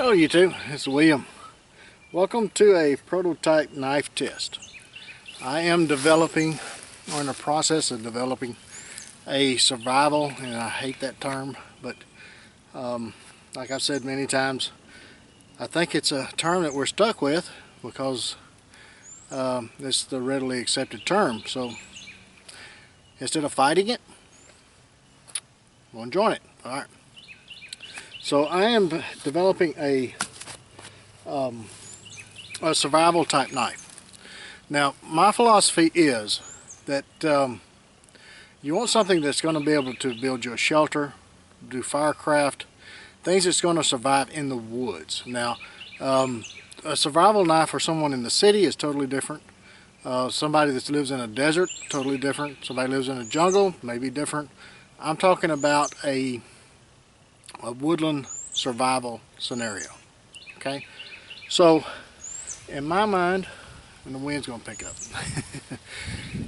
Hello YouTube, it's William. Welcome to a prototype knife test. I am developing, or in the process of developing, a survival, and I hate that term, but like I've said many times, I think it's a term that we're stuck with because it's the readily accepted term. So instead of fighting it, I'm going to join it. Alright. So I am developing a survival type knife. Now my philosophy is that you want something that's going to be able to build you a shelter, do firecraft, things that's going to survive in the woods. Now a survival knife for someone in the city is totally different. Somebody that lives in a desert, totally different. Somebody lives in a jungle, maybe different. I'm talking about a woodland survival scenario. Okay, so in my mind, and the wind's going to pick up,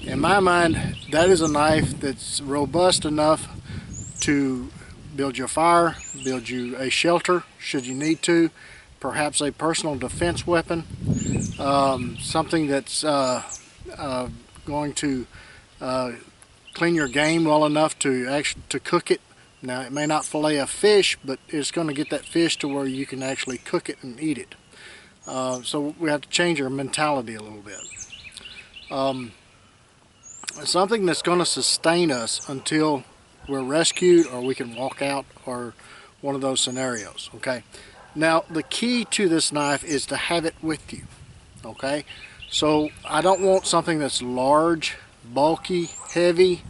in my mind, that is a knife that's robust enough to build you a fire, build you a shelter should you need to, perhaps a personal defense weapon, something that's going to clean your game well enough to cook it. Now it may not fillet a fish, but it's going to get that fish to where you can actually cook it and eat it. So we have to change our mentality a little bit. Something that's going to sustain us until we're rescued or we can walk out, or one of those scenarios. Okay. Now the key to this knife is to have it with you. Okay. So I don't want something that's large, bulky, heavy.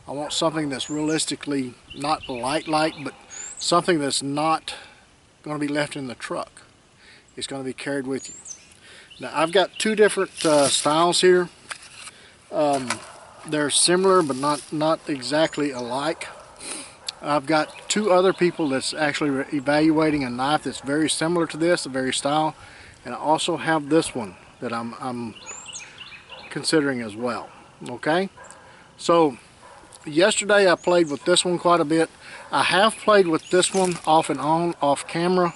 I want something that's realistically not light, but something that's not going to be left in the truck. It's going to be carried with you. Now I've got two different styles here. They're similar but not exactly alike. I've got two other people that's actually evaluating a knife that's very similar to this, the very style, and I also have this one that I'm considering as well. Okay, so yesterday I played with this one quite a bit. I have played with this one off and on, off camera.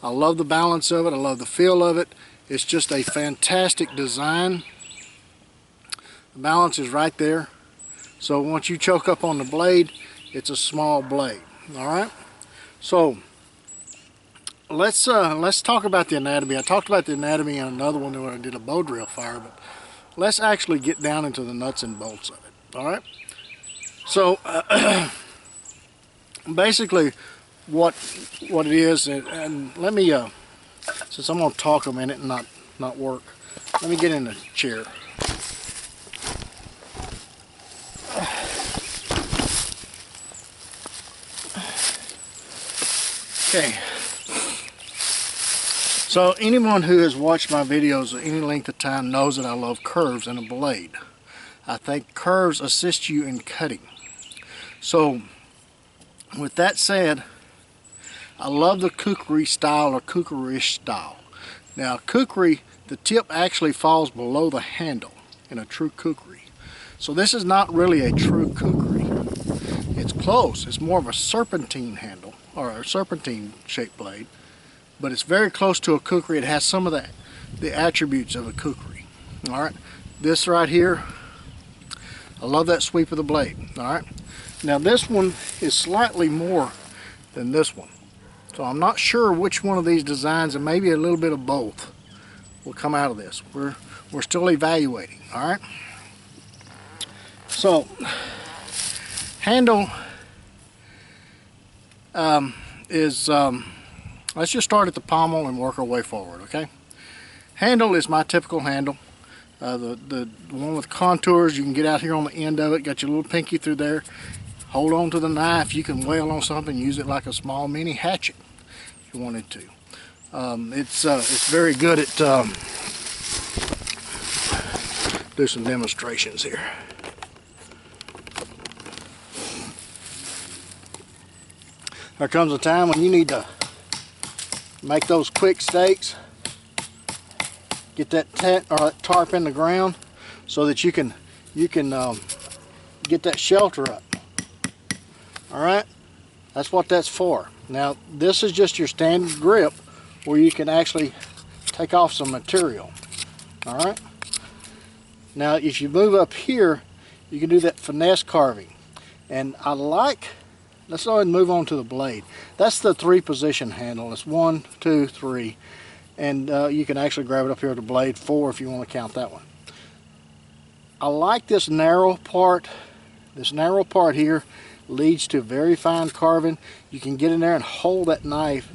I love the balance of it. I love the feel of it. It's just a fantastic design. The balance is right there. So once you choke up on the blade, it's a small blade. All right. So let's talk about the anatomy. I talked about the anatomy in another one when I did a bow drill fire, but let's actually get down into the nuts and bolts of it. All right. So basically what it is, and let me since I'm going to talk a minute and not work, let me get in the chair. Okay, so anyone who has watched my videos any length of time knows that I love curves in a blade. I think curves assist you in cutting. So with that said, I love the kukri style, or kukri-ish style. Now kukri, the tip actually falls below the handle in a true kukri. So this is not really a true kukri. It's close. It's more of a serpentine handle, or a serpentine shaped blade, but it's very close to a kukri. It has some of the attributes of a kukri. All right, this right here, I love that sweep of the blade. All right, now this one is slightly more than this one, so I'm not sure which one of these designs, and maybe a little bit of both, will come out of this. We're still evaluating. All right. So handle is let's just start at the pommel and work our way forward. Okay. Handle is my typical handle. The one with contours, you can get out here on the end of it, got your little pinky through there, hold on to the knife, you can wail on something, use it like a small mini hatchet if you wanted to. It's very good at, do some demonstrations here. There comes a time when you need to make those quick steaks. Get that tent or that tarp in the ground so that you can get that shelter up. All right, that's what that's for. Now this is just your standard grip where you can actually take off some material. All right. Now, if you move up here, you can do that finesse carving. And I like, let's go ahead and move on to the blade. That's the 3-position handle. It's 1, 2, 3. And you can actually grab it up here with the blade, 4 if you want to count that one. I like this narrow part. This narrow part here leads to very fine carving. You can get in there and hold that knife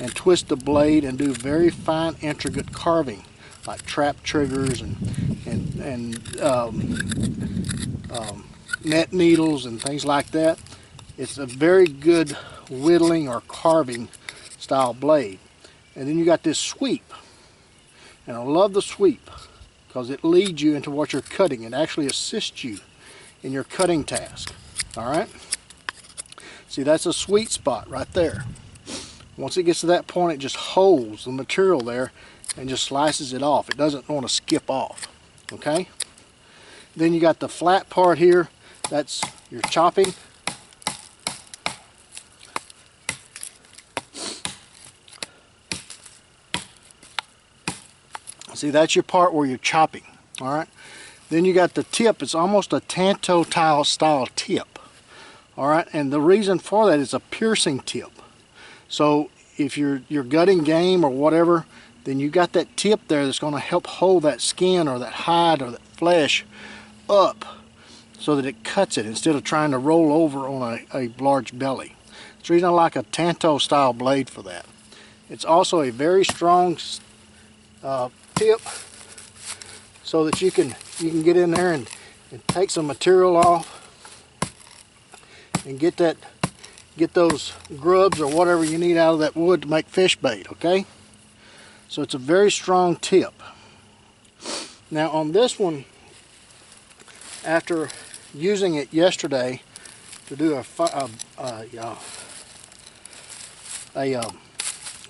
and twist the blade and do very fine, intricate carving, like trap triggers and net needles and things like that. It's a very good whittling or carving style blade. And then you got this sweep, and I love the sweep because it leads you into what you're cutting. It actually assists you in your cutting task. All right. See, that's a sweet spot right there. Once it gets to that point, it just holds the material there and just slices it off. It doesn't want to skip off. Okay. Then you got the flat part here. That's your chopping. See, that's your part where you're chopping. All right. Then you got the tip. It's almost a Tanto style tip. All right. And the reason for that is a piercing tip. So if you're gutting game or whatever, then you got that tip there that's going to help hold that skin or that hide or that flesh up so that it cuts it instead of trying to roll over on a large belly. That's the reason I like a Tanto style blade for that. It's also a very strong tip so that you can get in there and take some material off and get those grubs or whatever you need out of that wood to make fish bait. Okay, so it's a very strong tip. Now on this one, after using it yesterday to do a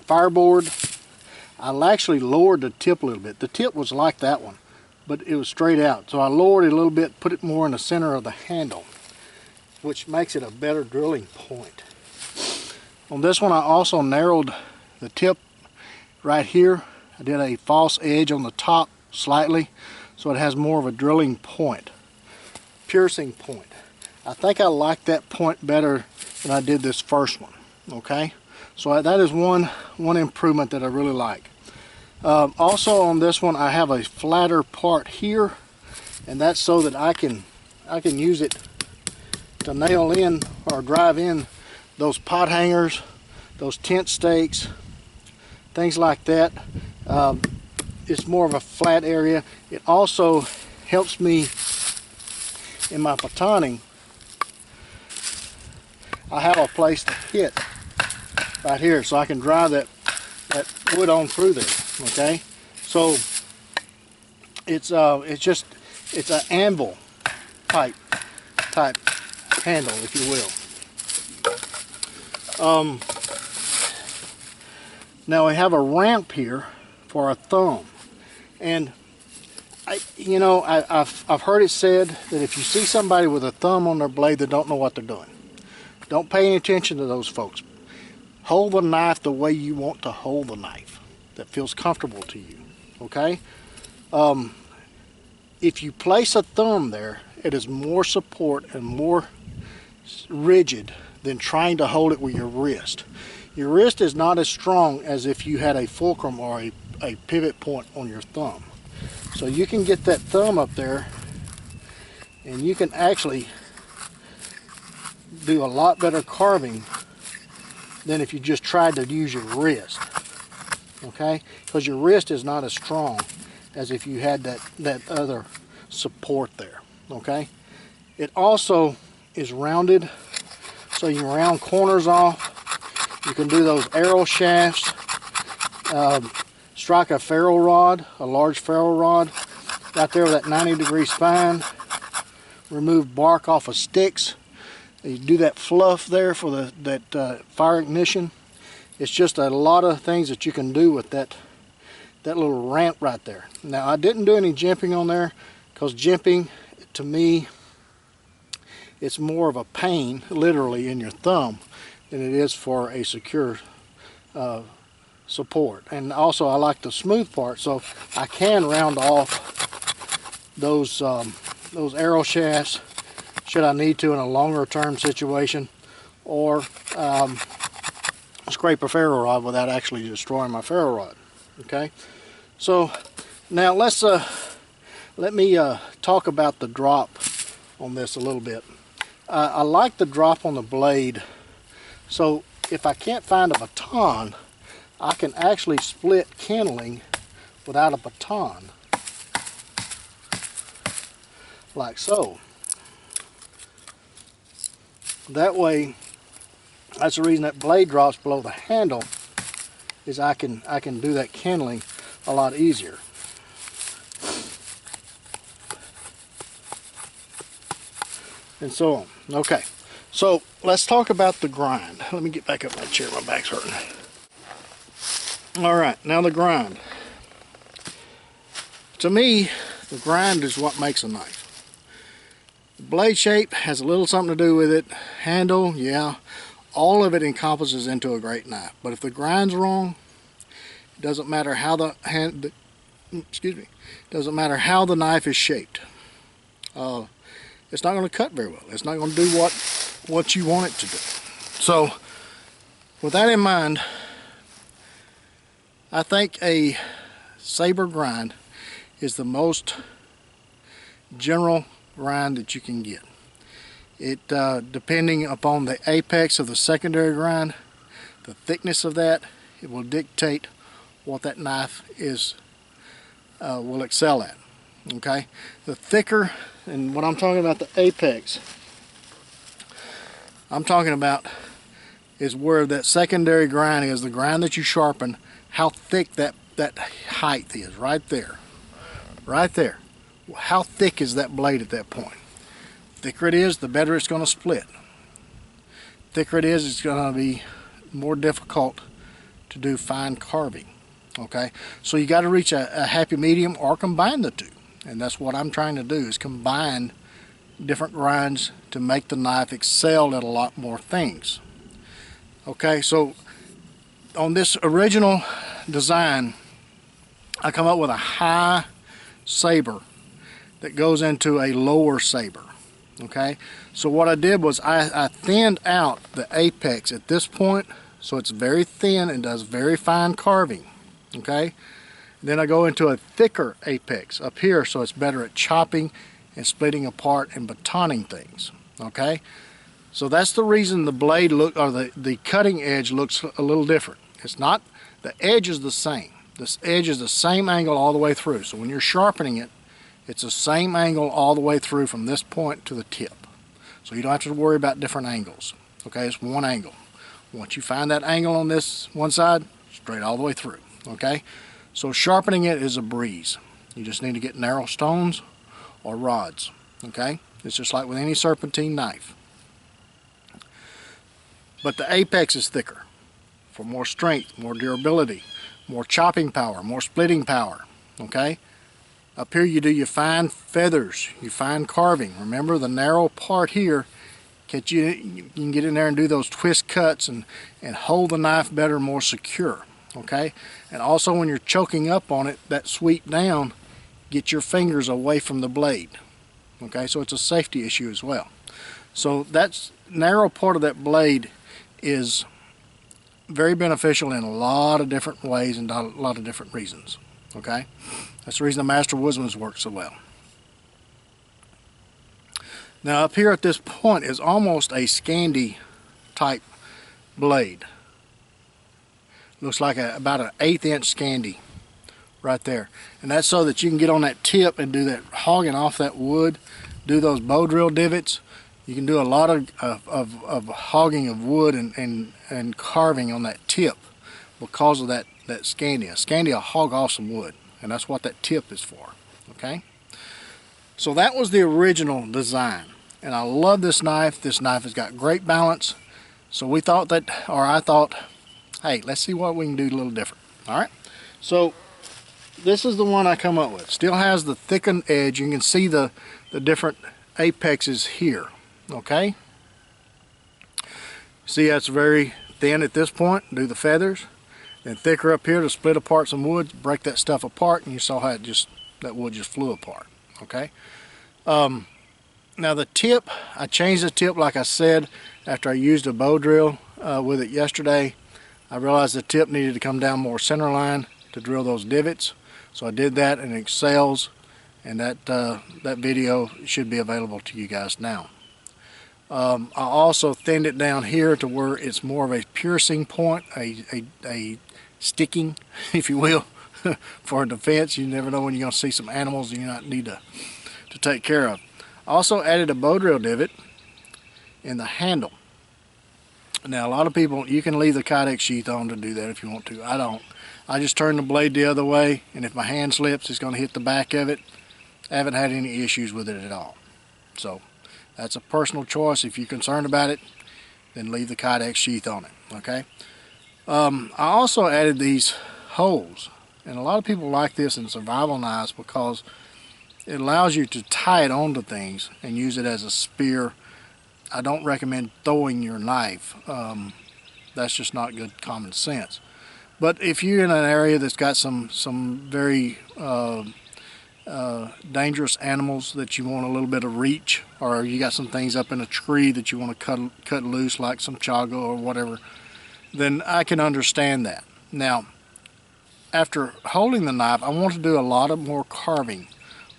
fireboard, I actually lowered the tip a little bit. The tip was like that one, but it was straight out. So I lowered it a little bit, put it more in the center of the handle, which makes it a better drilling point. On this one, I also narrowed the tip right here. I did a false edge on the top slightly, so it has more of a drilling point, piercing point. I think I like that point better than I did this first one. Okay, so that is one improvement that I really like. Also on this one, I have a flatter part here, and that's so that I can use it to nail in or drive in those pot hangers, those tent stakes, things like that. It's more of a flat area. It also helps me in my batoning. I have a place to hit right here, so I can drive that wood on through there. Okay, so it's an anvil type handle, if you will. Now we have a ramp here for a thumb, and I've heard it said that if you see somebody with a thumb on their blade, they don't know what they're doing. Don't pay any attention to those folks. Hold the knife the way you want to hold the knife, that feels comfortable to you. Okay. If you place a thumb there, it is more support and more rigid than trying to hold it with your wrist. Your wrist is not as strong as if you had a fulcrum or a pivot point on your thumb. So you can get that thumb up there and you can actually do a lot better carving than if you just tried to use your wrist. Okay, because your wrist is not as strong as if you had that other support there. Okay, it also is rounded, so you can round corners off. You can do those arrow shafts, strike a ferro rod, a large ferro rod right there with that 90-degree spine, remove bark off of sticks. You do that fluff there for that fire ignition. It's just a lot of things that you can do with that little ramp right there. Now, I didn't do any jimping on there because jimping, to me, it's more of a pain, literally, in your thumb than it is for a secure support. And also I like the smooth part, so I can round off those arrow shafts should I need to in a longer term situation, or scrape a ferro rod without actually destroying my ferro rod. Okay, so now let me talk about the drop on this a little bit. I like the drop on the blade, so if I can't find a baton, I can actually split kindling without a baton, like so. That way, that's the reason that blade drops below the handle, is I can do that kindling a lot easier. And so on. Okay, so let's talk about the grind. Let me get back up my chair, my back's hurting. Alright, now the grind. To me, the grind is what makes a knife. The blade shape has a little something to do with it. Handle, yeah. All of it encompasses into a great knife. But if the grind's wrong, it doesn't matter how doesn't matter how the knife is shaped. It's not going to cut very well. It's not going to do what you want it to do. So, with that in mind, I think a saber grind is the most general grind that you can get. It depending upon the apex of the secondary grind, the thickness of that, it will dictate what that knife is will excel at. Okay, the thicker, and what I'm talking about, the apex, I'm talking about is where that secondary grind is, the grind that you sharpen, how thick that height is, right there. Right there. How thick is that blade at that point? The thicker it is, the better it's going to split. The thicker it is, it's going to be more difficult to do fine carving. Okay, so you got to reach a happy medium or combine the two. And that's what I'm trying to do, is combine different grinds to make the knife excel at a lot more things. Okay, so on this original design, I come up with a high saber that goes into a lower saber. Okay, so what I did was I thinned out the apex at this point, so it's very thin and does very fine carving. Okay, then I go into a thicker apex up here, so it's better at chopping and splitting apart and batoning things. Okay, so that's the reason the blade the cutting edge looks a little different. It's not, the edge is the same. This edge is the same angle all the way through. So when you're sharpening it, it's the same angle all the way through from this point to the tip. So you don't have to worry about different angles. Okay, it's one angle. Once you find that angle on this one side, straight all the way through. Okay, so sharpening it is a breeze. You just need to get narrow stones or rods. Okay, it's just like with any serpentine knife. But the apex is thicker for more strength, more durability, more chopping power, more splitting power. Okay, up here you do your fine feathers, your fine carving. Remember, the narrow part here, you can get in there and do those twist cuts and hold the knife better, more secure. Okay, and also when you're choking up on it, that sweep down, get your fingers away from the blade. Okay, so it's a safety issue as well. So that narrow part of that blade is very beneficial in a lot of different ways and a lot of different reasons. Okay, that's the reason the Master Woodsman's work so well. Now up here at this point is almost a Scandi type blade. Looks like about an 1/8 inch Scandi right there, and that's so that you can get on that tip and do that hogging off that wood, do those bow drill divots. You can do a lot of hogging of wood and carving on that tip because of that Scandi. A Scandi will hog off some wood, and that's what that tip is for. Okay, so that was the original design, and I love this knife. This knife has got great balance. So we thought that, or I thought, hey, let's see what we can do a little different. All right, so this is the one I come up with. Still has the thickened edge. You can see the different apexes here. Okay, see, that's very thin at this point. Do the feathers, Then thicker up here to split apart some wood, break that stuff apart, and you saw how that wood just flew apart. Okay. Now the tip, I changed the tip like I said after I used a bow drill with it yesterday. I realized the tip needed to come down more center line to drill those divots. So I did that in Excels, and that video should be available to you guys now. I also thinned it down here to where it's more of a piercing point, a sticking, if you will, for a defense. You never know when you're going to see some animals you not need to take care of. I also added a bow drill divot in the handle. Now a lot of people, you can leave the Kydex sheath on to do that if you want to. I don't. I just turn the blade the other way, and if my hand slips, it's going to hit the back of it. I haven't had any issues with it at all. So that's a personal choice. If you're concerned about it, then leave the Kydex sheath on it. Okay. I also added these holes, and a lot of people like this in survival knives because it allows you to tie it onto things and use it as a spear. I don't recommend throwing your knife. That's just not good common sense. But if you're in an area that's got some very dangerous animals that you want a little bit of reach, or you got some things up in a tree that you want to cut loose, like some chago or whatever, then I can understand that. Now, after holding the knife, I want to do a lot of more carving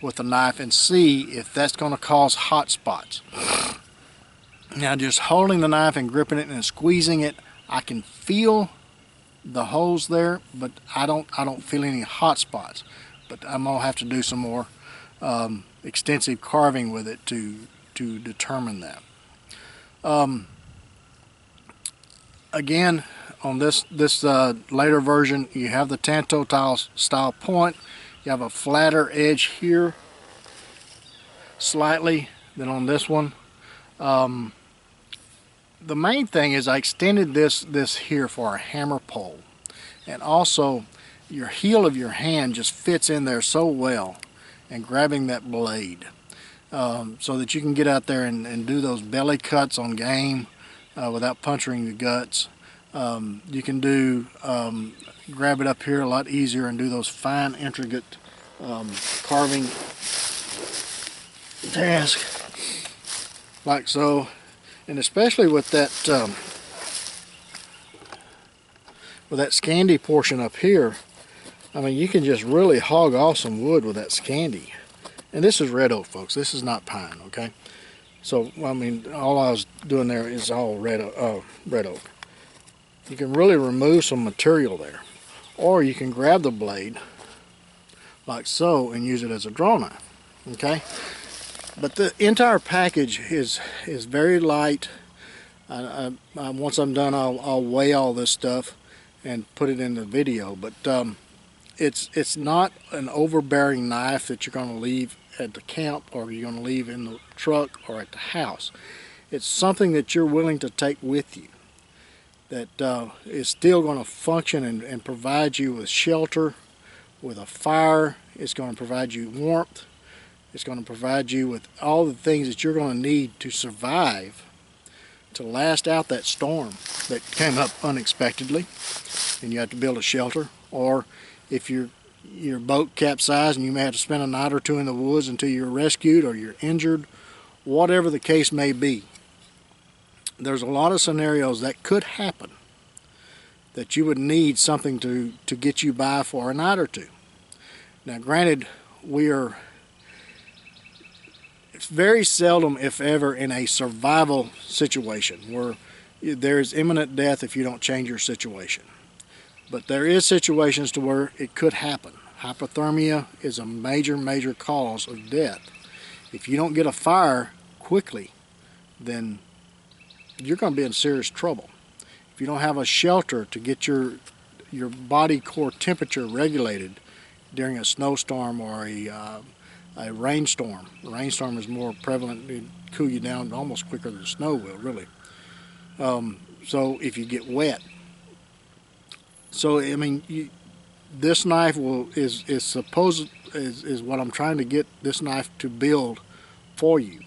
with the knife and see if that's going to cause hot spots. Now, just holding the knife and gripping it and squeezing it, I can feel the holes there, but I don't feel any hot spots. But I'm gonna have to do some more extensive carving with it to determine that. Again, on this later version, you have the Tanto style point. You have a flatter edge here, slightly, than on this one. The main thing is I extended this here for a hammer pole, and also your heel of your hand just fits in there so well, and grabbing that blade, so that you can get out there and do those belly cuts on game without puncturing the guts. You can do grab it up here a lot easier and do those fine intricate carving tasks like so. And especially with that Scandi portion up here, I mean, you can just really hog off some wood with that Scandi. And this is red oak, folks. This is not pine, okay? So, I mean, all I was doing there is all red oak. You can really remove some material there. Or you can grab the blade, like so, and use it as a draw knife, okay? But the entire package is very light. Once I'm done, I'll weigh all this stuff and put it in the video. But it's not an overbearing knife that you're going to leave at the camp, or you're going to leave in the truck or at the house. It's something that you're willing to take with you, that is still going to function and provide you with shelter, with a fire. It's going to provide you warmth. It's going to provide you with all the things that you're going to need to survive, to last out that storm that came up unexpectedly and you have to build a shelter. Or if your boat capsized and you may have to spend a night or two in the woods until you're rescued or you're injured, whatever the case may be. There's a lot of scenarios that could happen that you would need something to get you by for a night or two. Now granted, it's very seldom, if ever, in a survival situation where there is imminent death if you don't change your situation. But there is situations to where it could happen. Hypothermia is a major cause of death. If you don't get a fire quickly, then you're going to be in serious trouble. If you don't have a shelter to get your body core temperature regulated during a snowstorm or a rainstorm. The rainstorm is more prevalent. It cool you down almost quicker than snow will, really. So if you get wet. So I mean, this knife is what I'm trying to get this knife to build for you.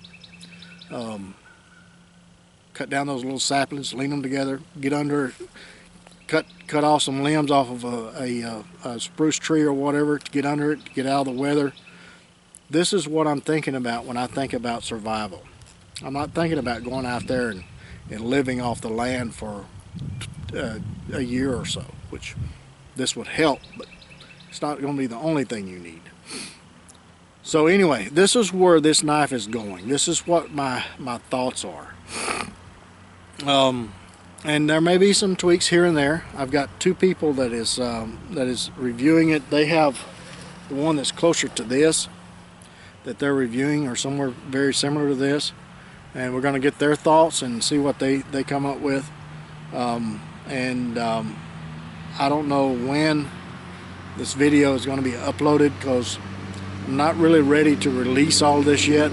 Cut down those little saplings, lean them together, get under, cut off some limbs off of a spruce tree or whatever to get under it, to get out of the weather. This is what I'm thinking about when I think about survival. I'm not thinking about going out there and living off the land for a year or so, which this would help, but it's not going to be the only thing you need. So anyway, this is where this knife is going. This is what my thoughts are. And there may be some tweaks here and there. I've got two people that is reviewing it. They have the one that's closer to this that they're reviewing, or somewhere very similar to this, and we're going to get their thoughts and see what they come up with. I don't know when this video is going to be uploaded, because I'm not really ready to release all this yet.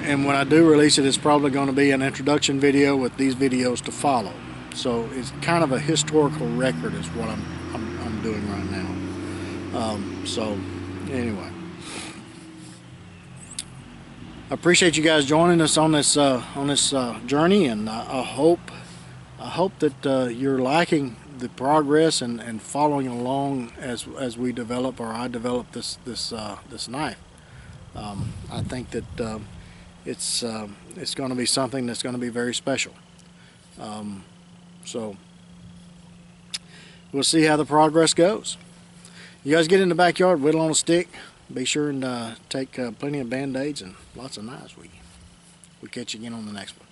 And when I do release it, it's probably going to be an introduction video with these videos to follow. So it's kind of a historical record is what I'm doing right now. So anyway, I appreciate you guys joining us on this journey, and I hope that you're liking the progress and following along as we develop, or I develop this knife. I think that it's going to be something that's going to be very special. So we'll see how the progress goes. You guys get in the backyard, whittle on a stick. Be sure and take plenty of Band-Aids and lots of knives with you. We'll catch you again on the next one.